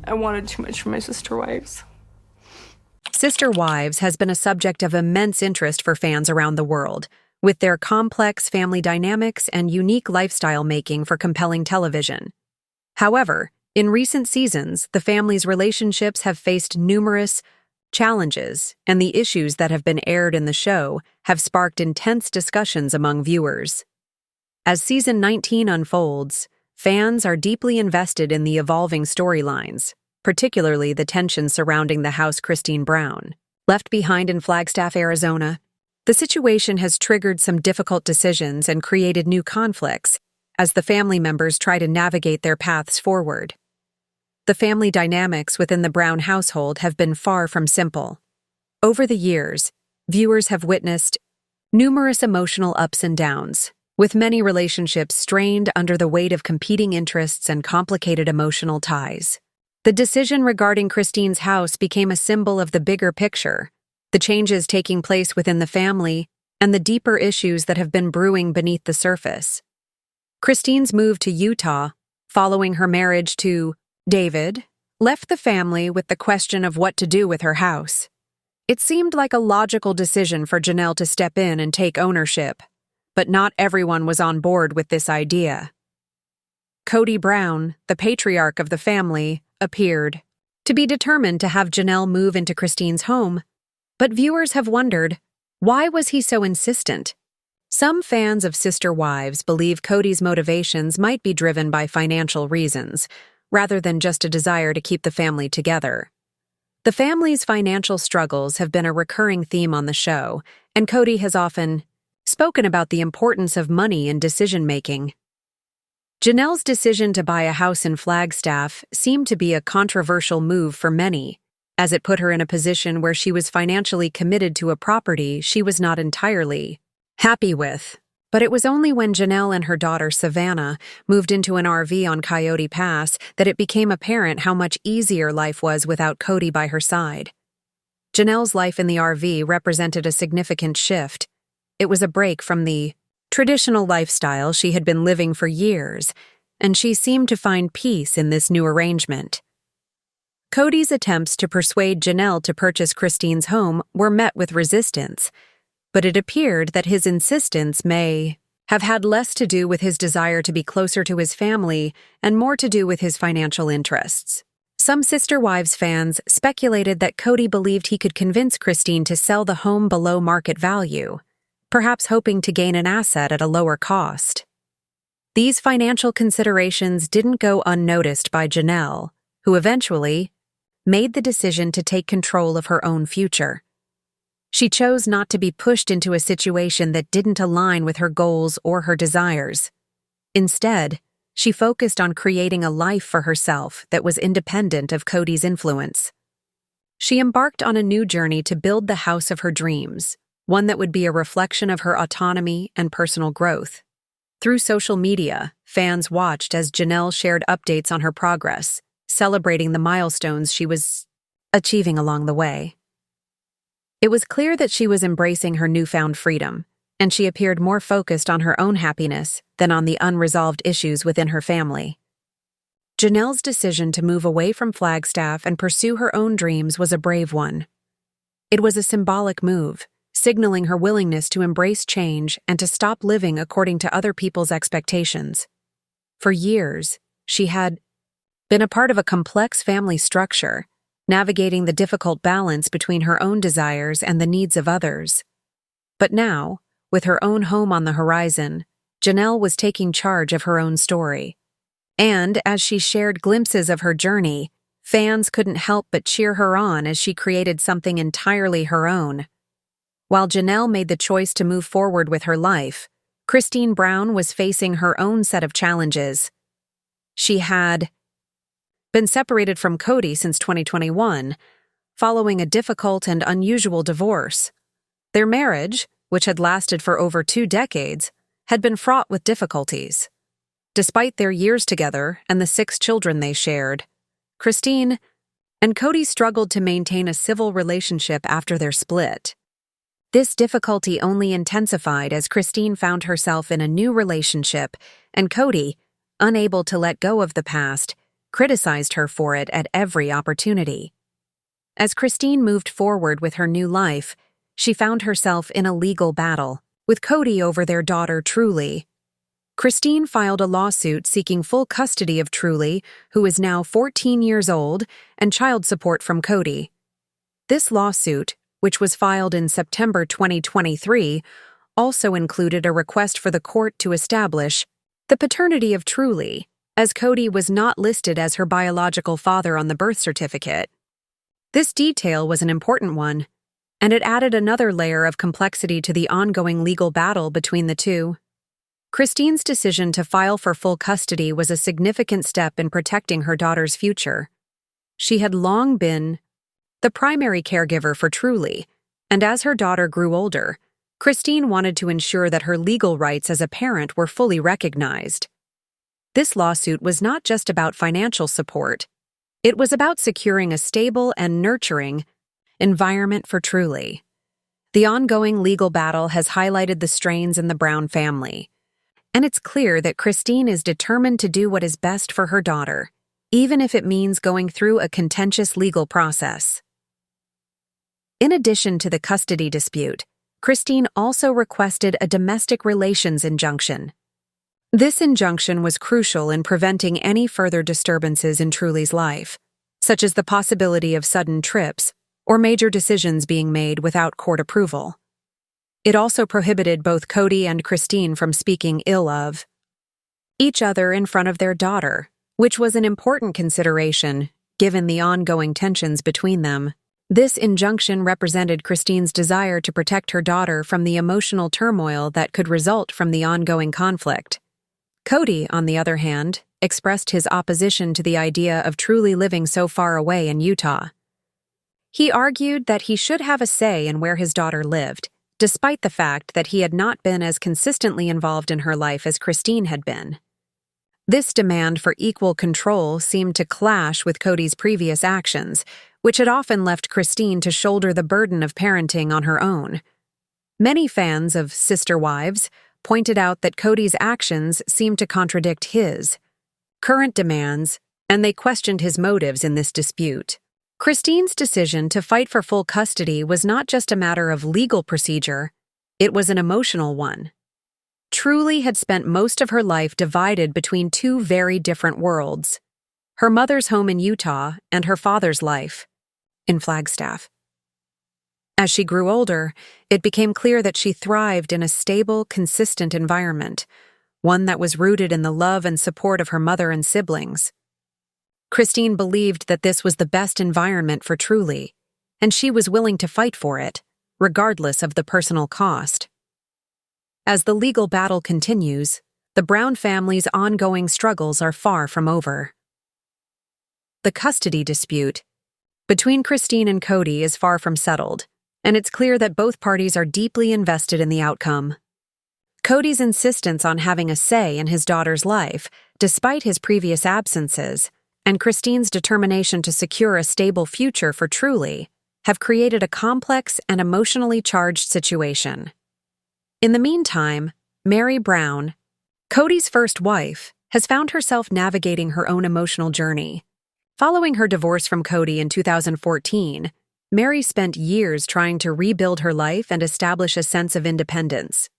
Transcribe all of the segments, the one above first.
I wanted too much for my sister wives. Sister Wives has been a subject of immense interest for fans around the world, with their complex family dynamics and unique lifestyle making for compelling television. However, in recent seasons, the family's relationships have faced numerous challenges, and the issues that have been aired in the show have sparked intense discussions among viewers. As season 19 unfolds, fans are deeply invested in the evolving storylines, particularly the tension surrounding the house Christine Brown. Left behind in Flagstaff, Arizona, the situation has triggered some difficult decisions and created new conflicts as the family members try to navigate their paths forward. The family dynamics within the Brown household have been far from simple. Over the years, viewers have witnessed numerous emotional ups and downs, with many relationships strained under the weight of competing interests and complicated emotional ties. The decision regarding Christine's house became a symbol of the bigger picture, the changes taking place within the family, and the deeper issues that have been brewing beneath the surface. Christine's move to Utah, following her marriage to David, left the family with the question of what to do with her house. It seemed like a logical decision for Janelle to step in and take ownership, but not everyone was on board with this idea. Kody Brown, the patriarch of the family, appeared to be determined to have Janelle move into Christine's home, but viewers have wondered, why was he so insistent? Some fans of Sister Wives believe Kody's motivations might be driven by financial reasons, rather than just a desire to keep the family together. The family's financial struggles have been a recurring theme on the show, and Kody has often spoken about the importance of money in decision-making. Janelle's decision to buy a house in Flagstaff seemed to be a controversial move for many, as it put her in a position where she was financially committed to a property she was not entirely happy with. But it was only when Janelle and her daughter Savannah moved into an RV on Coyote Pass that it became apparent how much easier life was without Kody by her side. Janelle's life in the RV represented a significant shift. It was a break from the traditional lifestyle she had been living for years, and she seemed to find peace in this new arrangement. Kody's attempts to persuade Janelle to purchase Christine's home were met with resistance, but it appeared that his insistence may have had less to do with his desire to be closer to his family and more to do with his financial interests. Some Sister Wives fans speculated that Kody believed he could convince Christine to sell the home below market value, perhaps hoping to gain an asset at a lower cost. These financial considerations didn't go unnoticed by Janelle, who eventually made the decision to take control of her own future. She chose not to be pushed into a situation that didn't align with her goals or her desires. Instead, she focused on creating a life for herself that was independent of Kody's influence. She embarked on a new journey to build the house of her dreams, one that would be a reflection of her autonomy and personal growth. Through social media, fans watched as Janelle shared updates on her progress, celebrating the milestones she was achieving along the way. It was clear that she was embracing her newfound freedom, and she appeared more focused on her own happiness than on the unresolved issues within her family. Janelle's decision to move away from Flagstaff and pursue her own dreams was a brave one. It was a symbolic move, signaling her willingness to embrace change and to stop living according to other people's expectations. For years, she had been a part of a complex family structure, navigating the difficult balance between her own desires and the needs of others. But now, with her own home on the horizon, Janelle was taking charge of her own story. And as she shared glimpses of her journey, fans couldn't help but cheer her on as she created something entirely her own. While Janelle made the choice to move forward with her life, Christine Brown was facing her own set of challenges. She had been separated from Kody since 2021, following a difficult and unusual divorce. Their marriage, which had lasted for over 2 decades, had been fraught with difficulties. Despite their years together and the 6 children they shared, Christine and Kody struggled to maintain a civil relationship after their split. This difficulty only intensified as Christine found herself in a new relationship, and Kody, unable to let go of the past, criticized her for it at every opportunity. As Christine moved forward with her new life, she found herself in a legal battle with Kody over their daughter Truly. Christine filed a lawsuit seeking full custody of Truly, who is now 14 years old, and child support from Kody. This lawsuit, which was filed in September 2023, also included a request for the court to establish the paternity of Truly, as Kody was not listed as her biological father on the birth certificate. This detail was an important one, and it added another layer of complexity to the ongoing legal battle between the two. Christine's decision to file for full custody was a significant step in protecting her daughter's future. She had long been the primary caregiver for Truly, and as her daughter grew older, Christine wanted to ensure that her legal rights as a parent were fully recognized. This lawsuit was not just about financial support. It was about securing a stable and nurturing environment for Truly. The ongoing legal battle has highlighted the strains in the Brown family, and it's clear that Christine is determined to do what is best for her daughter, even if it means going through a contentious legal process. In addition to the custody dispute, Christine also requested a domestic relations injunction. This injunction was crucial in preventing any further disturbances in Truly's life, such as the possibility of sudden trips or major decisions being made without court approval. It also prohibited both Kody and Christine from speaking ill of each other in front of their daughter, which was an important consideration given the ongoing tensions between them. This injunction represented Christine's desire to protect her daughter from the emotional turmoil that could result from the ongoing conflict. Kody, on the other hand, expressed his opposition to the idea of Truly living so far away in Utah. He argued that he should have a say in where his daughter lived, despite the fact that he had not been as consistently involved in her life as Christine had been. This demand for equal control seemed to clash with Kody's previous actions, which had often left Christine to shoulder the burden of parenting on her own. Many fans of Sister Wives pointed out that Kody's actions seemed to contradict his current demands, and they questioned his motives in this dispute. Christine's decision to fight for full custody was not just a matter of legal procedure, it was an emotional one. Truly had spent most of her life divided between two very different worlds: her mother's home in Utah and her father's life in Flagstaff. As she grew older, it became clear that she thrived in a stable, consistent environment, one that was rooted in the love and support of her mother and siblings. Christine believed that this was the best environment for Truly, and she was willing to fight for it, regardless of the personal cost. As the legal battle continues, the Brown family's ongoing struggles are far from over. The custody dispute between Christine and Kody is far from settled, and it's clear that both parties are deeply invested in the outcome. Kody's insistence on having a say in his daughter's life, despite his previous absences, and Christine's determination to secure a stable future for Truly, have created a complex and emotionally charged situation. In the meantime, Mary Brown, Kody's first wife, has found herself navigating her own emotional journey. Following her divorce from Kody in 2014, Mary spent years trying to rebuild her life and establish a sense of independence.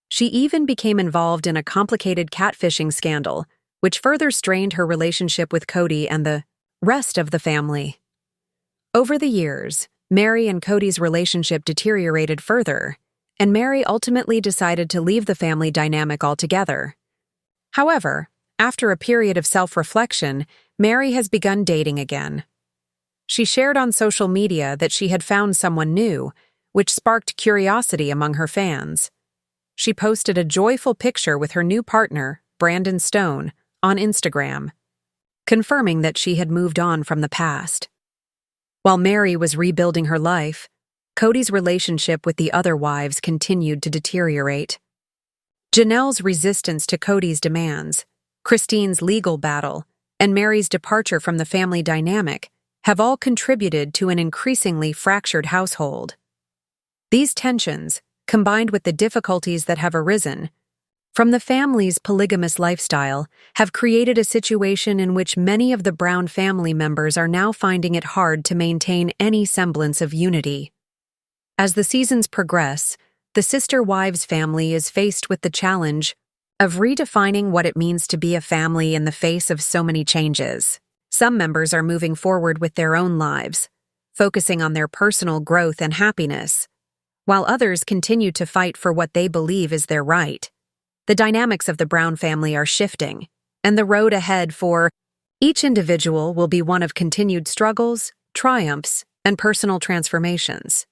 She even became involved in a complicated catfishing scandal, which further strained her relationship with Kody and the rest of the family. Over the years, Mary and Kody's relationship deteriorated further, and Mary ultimately decided to leave the family dynamic altogether. However, after a period of self-reflection, Mary has begun dating again. She shared on social media that she had found someone new, which sparked curiosity among her fans. She posted a joyful picture with her new partner, Brandon Stone, on Instagram, confirming that she had moved on from the past. While Mary was rebuilding her life, Kody's relationship with the other wives continued to deteriorate. Janelle's resistance to Kody's demands, Christine's legal battle, and Mary's departure from the family dynamic have all contributed to an increasingly fractured household. These tensions, combined with the difficulties that have arisen from the family's polygamous lifestyle have created a situation in which many of the Brown family members are now finding it hard to maintain any semblance of unity. As the seasons progress, the Sister Wives family is faced with the challenge of redefining what it means to be a family in the face of so many changes. Some members are moving forward with their own lives, focusing on their personal growth and happiness, while others continue to fight for what they believe is their right. The dynamics of the Brown family are shifting, and the road ahead for each individual will be one of continued struggles, triumphs, and personal transformations.